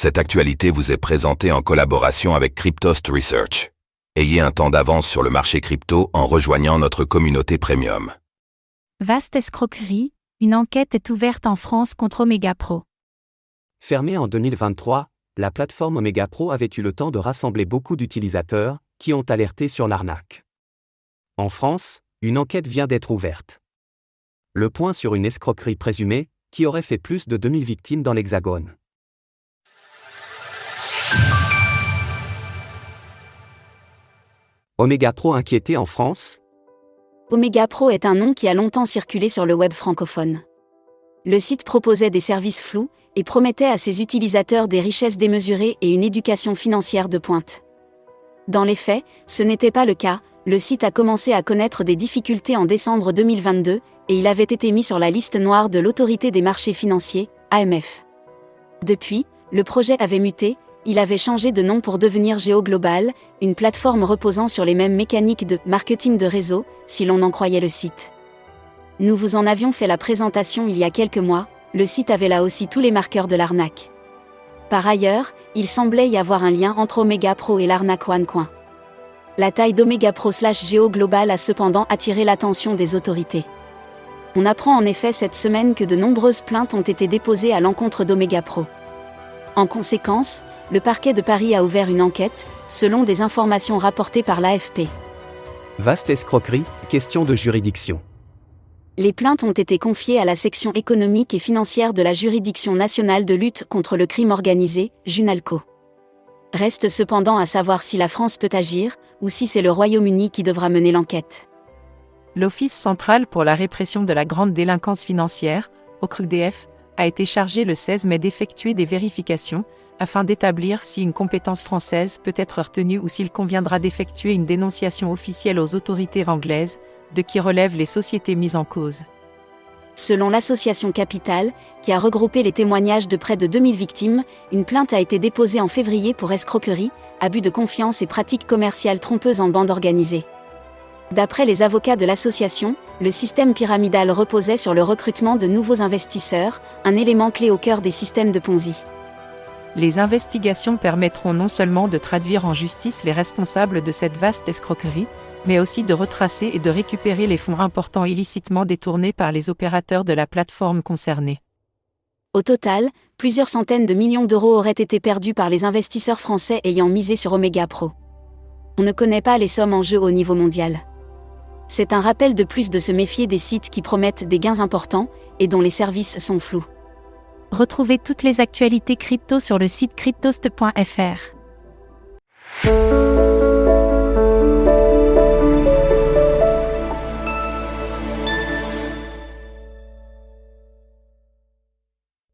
Cette actualité vous est présentée en collaboration avec Cryptost Research. Ayez un temps d'avance sur le marché crypto en rejoignant notre communauté premium. Vaste escroquerie, une enquête est ouverte en France contre Omega Pro. Fermée en 2023, la plateforme Omega Pro avait eu le temps de rassembler beaucoup d'utilisateurs, qui ont alerté sur l'arnaque. En France, une enquête vient d'être ouverte. Le point sur une escroquerie présumée, qui aurait fait plus de 2000 victimes dans l'Hexagone. Omega Pro inquiété en France? Omega Pro est un nom qui a longtemps circulé sur le web francophone. Le site proposait des services flous et promettait à ses utilisateurs des richesses démesurées et une éducation financière de pointe. Dans les faits, ce n'était pas le cas. Le site a commencé à connaître des difficultés en décembre 2022 et il avait été mis sur la liste noire de l'Autorité des marchés financiers, AMF. Depuis, le projet avait muté, il avait changé de nom pour devenir Géo Global, une plateforme reposant sur les mêmes mécaniques de marketing de réseau, si l'on en croyait le site. Nous vous en avions fait la présentation il y a quelques mois, le site avait là aussi tous les marqueurs de l'arnaque. Par ailleurs, il semblait y avoir un lien entre Omega Pro et l'arnaque OneCoin. La taille d'Omega Pro / Géo Global a cependant attiré l'attention des autorités. On apprend en effet cette semaine que de nombreuses plaintes ont été déposées à l'encontre d'Omega Pro. En conséquence, le parquet de Paris a ouvert une enquête, selon des informations rapportées par l'AFP. Vaste escroquerie, question de juridiction. Les plaintes ont été confiées à la section économique et financière de la Juridiction nationale de lutte contre le crime organisé, Junalco. Reste cependant à savoir si la France peut agir, ou si c'est le Royaume-Uni qui devra mener l'enquête. L'Office central pour la répression de la grande délinquance financière, OCRDF, a été chargé le 16 mai d'effectuer des vérifications, afin d'établir si une compétence française peut être retenue ou s'il conviendra d'effectuer une dénonciation officielle aux autorités anglaises, de qui relèvent les sociétés mises en cause. Selon l'association Capital, qui a regroupé les témoignages de près de 2000 victimes, une plainte a été déposée en février pour escroquerie, abus de confiance et pratiques commerciales trompeuses en bande organisée. D'après les avocats de l'association, le système pyramidal reposait sur le recrutement de nouveaux investisseurs, un élément clé au cœur des systèmes de Ponzi. Les investigations permettront non seulement de traduire en justice les responsables de cette vaste escroquerie, mais aussi de retracer et de récupérer les fonds importants illicitement détournés par les opérateurs de la plateforme concernée. Au total, plusieurs centaines de millions d'euros auraient été perdus par les investisseurs français ayant misé sur Omega Pro. On ne connaît pas les sommes en jeu au niveau mondial. C'est un rappel de plus de se méfier des sites qui promettent des gains importants et dont les services sont flous. Retrouvez toutes les actualités crypto sur le site cryptost.fr.